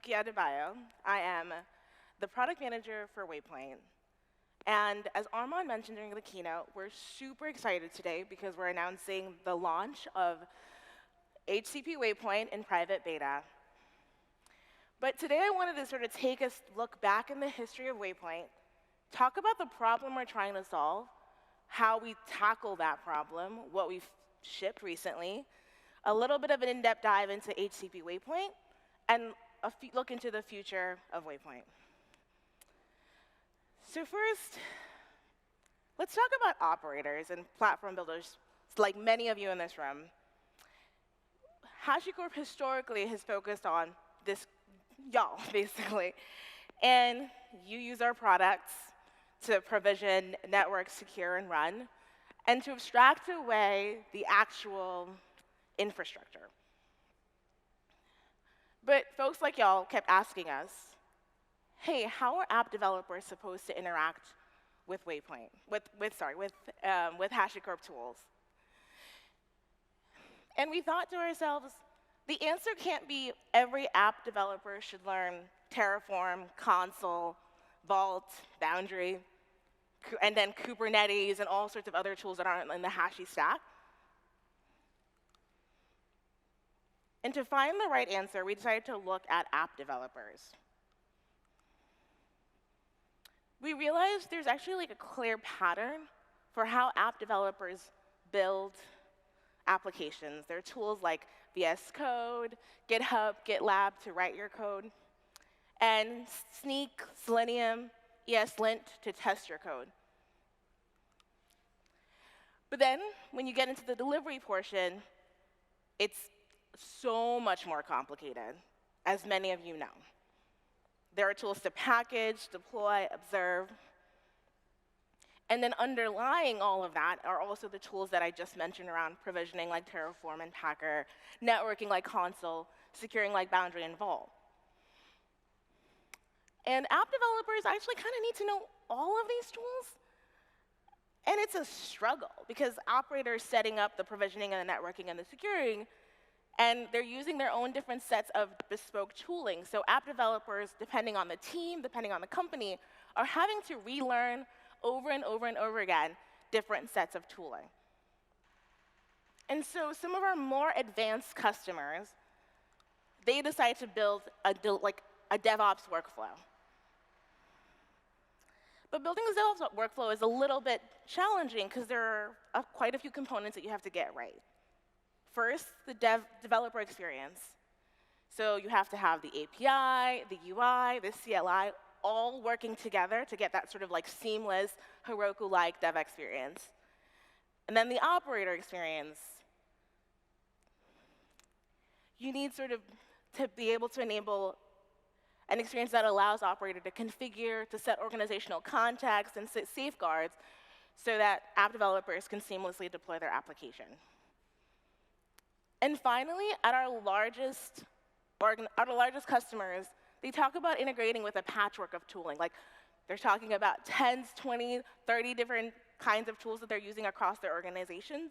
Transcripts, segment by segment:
Bukky Adebayo. I am the product manager for Waypoint. And as Armand mentioned during the keynote, we're super excited today because we're announcing the launch of HCP Waypoint in private beta. But today I wanted to sort of take a look back in the history of Waypoint, talk about the problem we're trying to solve, how we tackle that problem, what we've shipped recently, a little bit of an in-depth dive into HCP Waypoint, and a look into the future of Waypoint. So first, let's talk about operators and platform builders, like many of you in this room. HashiCorp historically has focused on this, y'all, basically. And you use our products to provision, network, secure, and run, and to abstract away the actual infrastructure. But folks like y'all kept asking us, hey, how are app developers supposed to interact with Waypoint, with HashiCorp tools? And we thought to ourselves, the answer can't be every app developer should learn Terraform, Consul, Vault, Boundary, and then Kubernetes and all sorts of other tools that aren't in the Hashi stack. And to find the right answer, we decided to look at app developers. We realized there's actually like a clear pattern for how app developers build applications. There are tools like VS Code, GitHub, GitLab to write your code, and Sneak, Selenium, ESLint to test your code. But then, when you get into the delivery portion, it's so much more complicated, as many of you know. There are tools to package, deploy, observe. And then underlying all of that are also the tools that I just mentioned around provisioning like Terraform and Packer, networking like Consul, securing like Boundary and Vault. And app developers actually kind of need to know all of these tools. And it's a struggle because operators setting up the provisioning and the networking and the securing, and they're using their own different sets of bespoke tooling. So app developers, depending on the team, depending on the company, are having to relearn over and over and over again different sets of tooling. And so some of our more advanced customers, they decide to build a DevOps workflow. But building a DevOps workflow is a little bit challenging because there are quite a few components that you have to get right. First, the developer experience. So you have to have the API, the UI, the CLI, all working together to get that sort of like seamless, Heroku-like dev experience. And then the operator experience. You need sort of to be able to enable an experience that allows operator to configure, to set organizational context, and set safeguards so that app developers can seamlessly deploy their application. And finally, at our largest customers, they talk about integrating with a patchwork of tooling. Like, they're talking about 10, 20, 30 different kinds of tools that they're using across their organizations.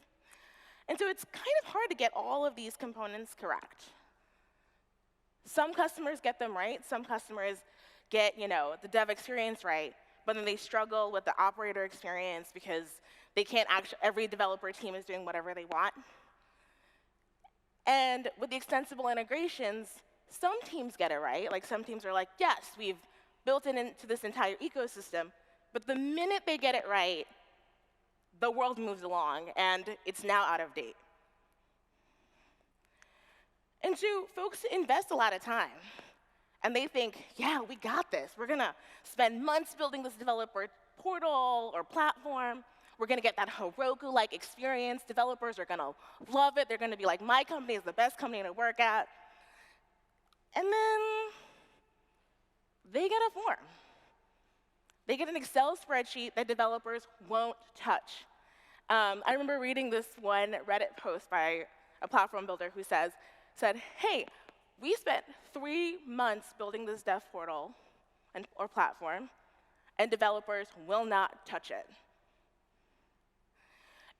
And so it's kind of hard to get all of these components correct. Some customers get them right. Some customers get, the dev experience right, but then they struggle with the operator experience because they can't actually, every developer team is doing whatever they want. And with the extensible integrations, some teams get it right. Like some teams are like, yes, we've built it into this entire ecosystem. But the minute they get it right, the world moves along, and it's now out of date. And so folks invest a lot of time. And they think, yeah, we got this. We're going to spend months building this developer portal or platform. We're going to get that Heroku-like experience. Developers are going to love it. They're going to be like, my company is the best company to work at. And then they get a form. They get an Excel spreadsheet that developers won't touch. I remember reading this one Reddit post by a platform builder who said, hey, we spent 3 months building this dev portal or platform, and developers will not touch it.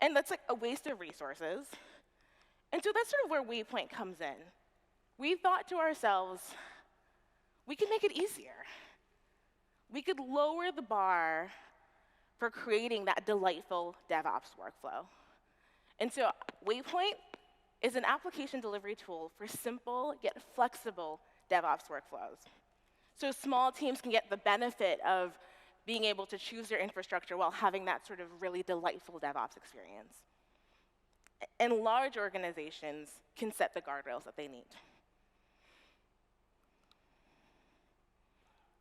And that's like a waste of resources. And so that's sort of where Waypoint comes in. We thought to ourselves, we can make it easier. We could lower the bar for creating that delightful DevOps workflow. And so Waypoint is an application delivery tool for simple yet flexible DevOps workflows. So small teams can get the benefit of being able to choose their infrastructure while having that sort of really delightful DevOps experience. And large organizations can set the guardrails that they need.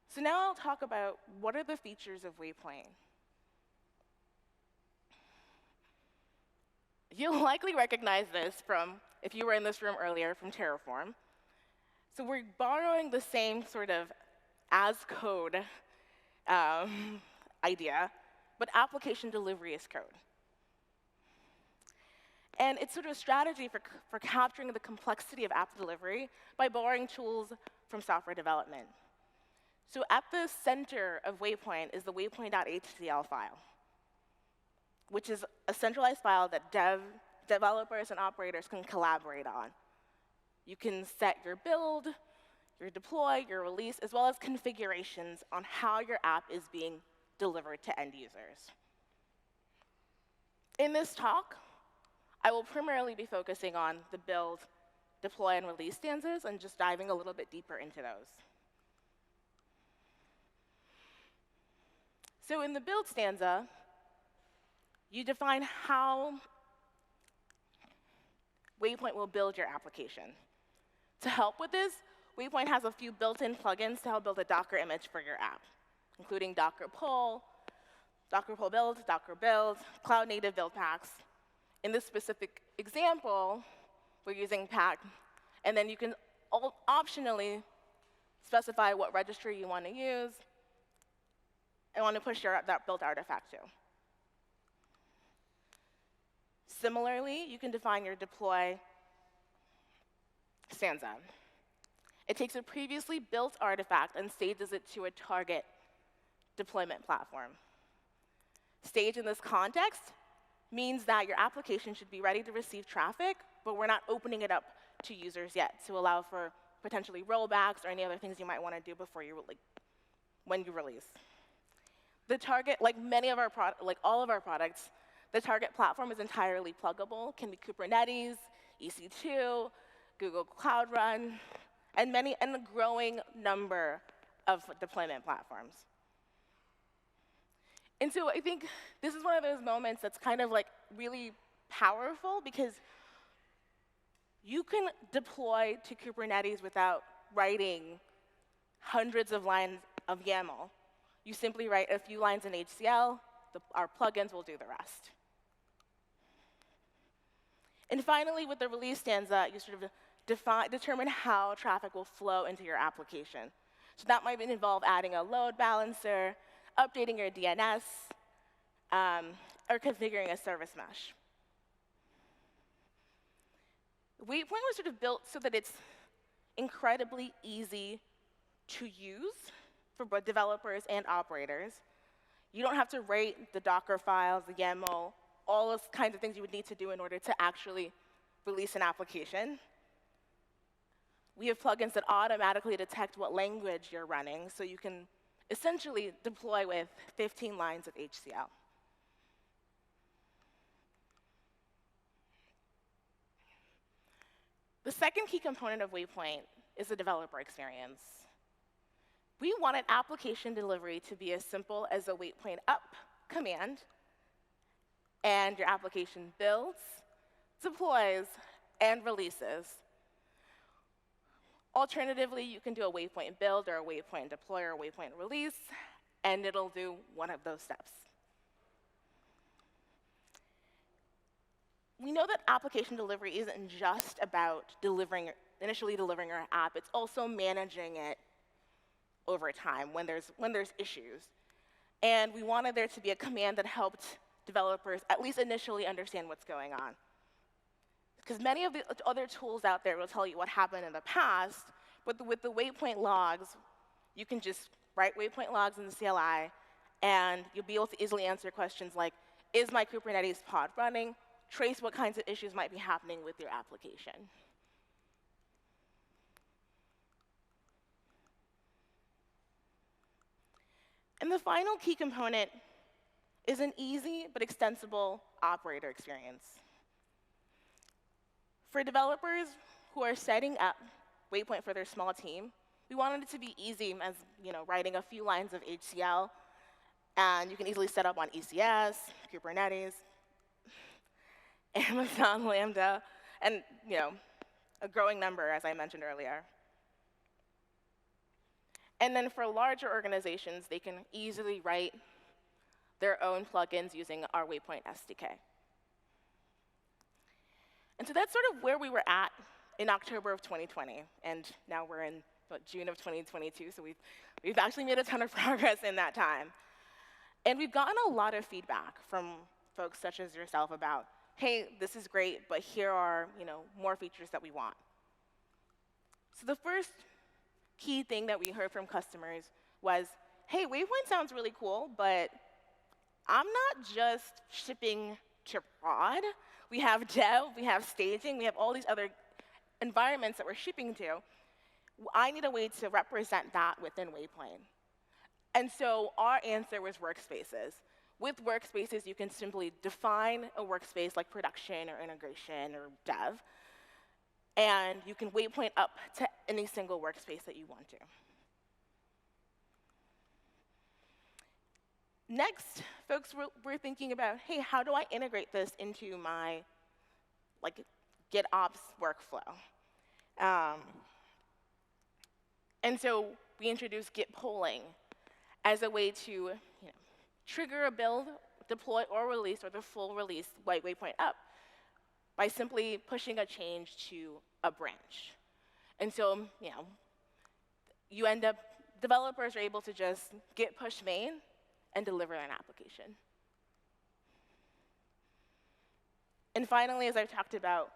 So now I'll talk about what are the features of Waypoint. You'll likely recognize this from, if you were in this room earlier, from Terraform. So we're borrowing the same sort of as code idea, but application delivery as code. And it's sort of a strategy for capturing the complexity of app delivery by borrowing tools from software development. So at the center of Waypoint is the waypoint.htcl file, which is a centralized file that developers and operators can collaborate on. You can set your build, your deploy, your release, as well as configurations on how your app is being delivered to end users. In this talk, I will primarily be focusing on the build, deploy, and release stanzas, and just diving a little bit deeper into those. So in the build stanza, you define how Waypoint will build your application. To help with this, Waypoint has a few built-in plugins to help build a Docker image for your app, including Docker pull build, Docker build, cloud-native build packs. In this specific example, we're using pack, and then you can optionally specify what registry you want to use and want to push that built artifact to. Similarly, you can define your deploy stanza. It takes a previously built artifact and stages it to a target deployment platform. Stage in this context means that your application should be ready to receive traffic, but we're not opening it up to users yet to allow for potentially rollbacks or any other things you might want to do before when you release. The target, like all of our products, the target platform is entirely pluggable. Can be Kubernetes, EC2, Google Cloud Run, and a growing number of deployment platforms. And so I think this is one of those moments that's kind of really powerful because you can deploy to Kubernetes without writing hundreds of lines of YAML. You simply write a few lines in HCL, our plugins will do the rest. And finally, with the release stanza, you sort of determine how traffic will flow into your application. So that might involve adding a load balancer, updating your DNS, or configuring a service mesh. Waypoint was sort of built so that it's incredibly easy to use for both developers and operators. You don't have to write the Docker files, the YAML, all those kinds of things you would need to do in order to actually release an application. We have plugins that automatically detect what language you're running, so you can essentially deploy with 15 lines of HCL. The second key component of Waypoint is the developer experience. We wanted application delivery to be as simple as a Waypoint up command, and your application builds, deploys, and releases. Alternatively, you can do a Waypoint build or a Waypoint deploy or a Waypoint release, and it'll do one of those steps. We know that application delivery isn't just about initially delivering your app. It's also managing it over time when there's issues. And we wanted there to be a command that helped developers at least initially understand what's going on. Because many of the other tools out there will tell you what happened in the past, but with the Waypoint logs, you can just write Waypoint logs in the CLI, and you'll be able to easily answer questions like, is my Kubernetes pod running? Trace what kinds of issues might be happening with your application. And the final key component is an easy but extensible operator experience. For developers who are setting up Waypoint for their small team, we wanted it to be easy as writing a few lines of HCL, and you can easily set up on ECS, Kubernetes, Amazon Lambda, and a growing number, as I mentioned earlier. And then for larger organizations, they can easily write their own plugins using our Waypoint SDK. And so that's sort of where we were at in October of 2020. And now we're in June of 2022, so we've actually made a ton of progress in that time. And we've gotten a lot of feedback from folks such as yourself about, hey, this is great, but here are more features that we want. So the first key thing that we heard from customers was, hey, Waypoint sounds really cool, but I'm not just shipping to prod. We have dev, we have staging, we have all these other environments that we're shipping to. I need a way to represent that within Waypoint. And so our answer was Workspaces. With Workspaces, you can simply define a workspace like production or integration or dev, and you can Waypoint up to any single workspace that you want to. Next, folks were thinking about, hey, how do I integrate this into my GitOps workflow? And so we introduced Git polling as a way to trigger a build, deploy, or release, or the full release Waypoint up by simply pushing a change to a branch. And so you end up, developers are able to just git push main and deliver an application. And finally, as I've talked about,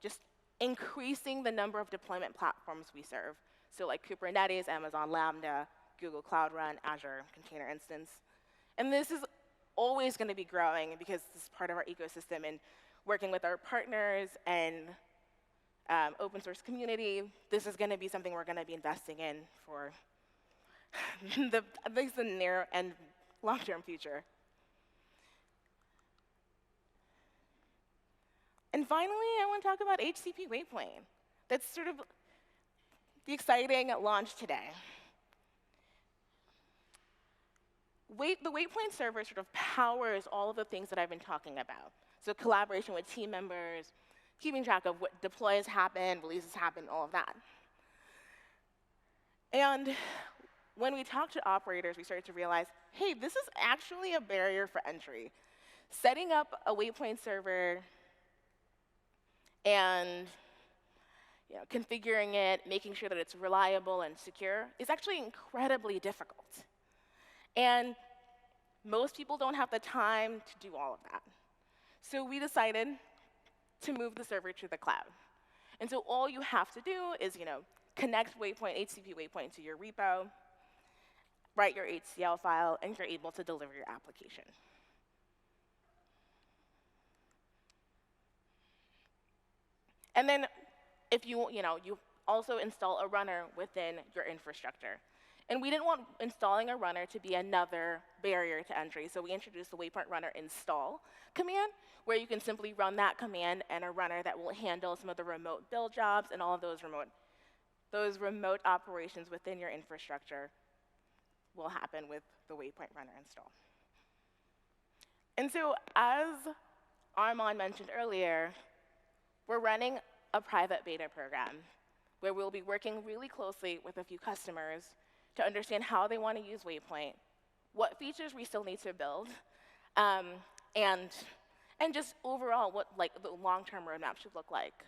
just increasing the number of deployment platforms we serve. So like Kubernetes, Amazon Lambda, Google Cloud Run, Azure Container Instance. And this is always going to be growing because this is part of our ecosystem, and working with our partners and open source community, this is going to be something we're going to be investing in for at least the near and long-term future. And finally, I want to talk about HCP Waypoint. That's sort of the exciting launch today. The Waypoint server sort of powers all of the things that I've been talking about. So collaboration with team members, keeping track of what deploys happen, releases happen, all of that. And when we talked to operators, we started to realize, hey, this is actually a barrier for entry. Setting up a Waypoint server and configuring it, making sure that it's reliable and secure is actually incredibly difficult. And most people don't have the time to do all of that. So we decided to move the server to the cloud. And so all you have to do is connect Waypoint, HCP Waypoint to your repo, write your HCL file, and you're able to deliver your application. And then if you also install a runner within your infrastructure. And we didn't want installing a runner to be another barrier to entry, so we introduced the Waypoint runner install command, where you can simply run that command and a runner that will handle some of the remote build jobs and all of those remote operations within your infrastructure will happen with the Waypoint runner install. And so as Armand mentioned earlier, we're running a private beta program where we'll be working really closely with a few customers to understand how they want to use Waypoint, what features we still need to build, and just overall what the long-term roadmap should look like.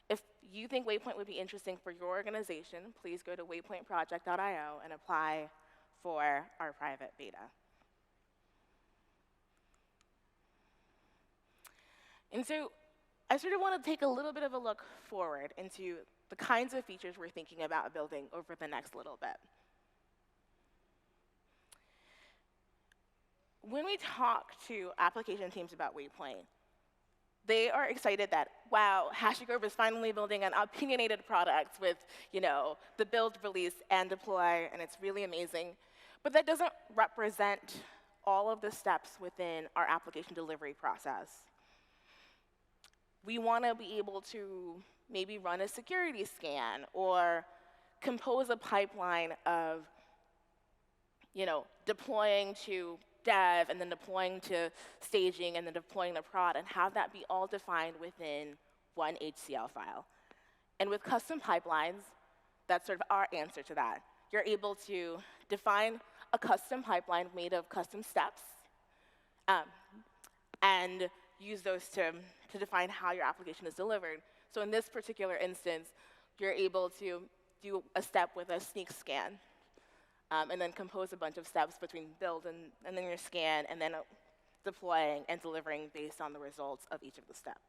If you think Waypoint would be interesting for your organization, please go to waypointproject.io and apply for our private beta. And so I sort of want to take a little bit of a look forward into the kinds of features we're thinking about building over the next little bit. When we talk to application teams about Waypoint, they are excited that, wow, HashiCorp is finally building an opinionated product with the build, release, and deploy, and it's really amazing. But that doesn't represent all of the steps within our application delivery process. We want to be able to maybe run a security scan or compose a pipeline of deploying to dev and then deploying to staging and then deploying to prod, and have that be all defined within one HCL file. And with custom pipelines, that's sort of our answer to that. You're able to define a custom pipeline made of custom steps and use those to define how your application is delivered. So in this particular instance, you're able to do a step with a sneak scan, and then compose a bunch of steps between build and then your scan, and then deploying and delivering based on the results of each of the steps.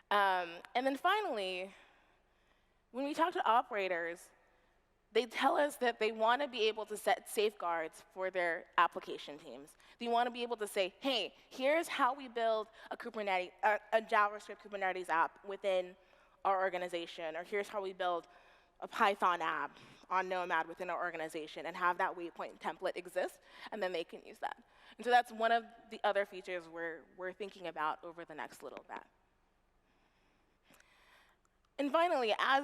And then finally, when we talk to operators, they tell us that they want to be able to set safeguards for their application teams. They want to be able to say, hey, here's how we build a JavaScript Kubernetes app within our organization, or here's how we build a Python app on Nomad within our organization, and have that Waypoint template exist, and then they can use that. And so that's one of the other features we're thinking about over the next little bit. And finally, as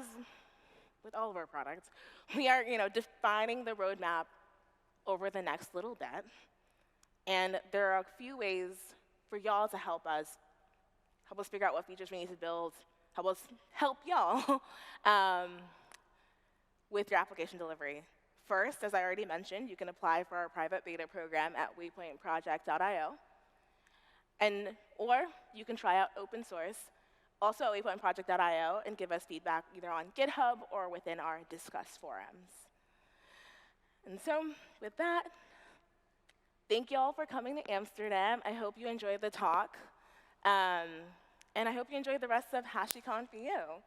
with all of our products, we are defining the roadmap over the next little bit. And there are a few ways for y'all to help us figure out what features we need to build, help y'all with your application delivery. First, as I already mentioned, you can apply for our private beta program at waypointproject.io. Or you can try out open source, also at waypointproject.io, and give us feedback either on GitHub or within our Discuss forums. And so with that, thank you all for coming to Amsterdam. I hope you enjoyed the talk. And I hope you enjoyed the rest of HashiConf for you.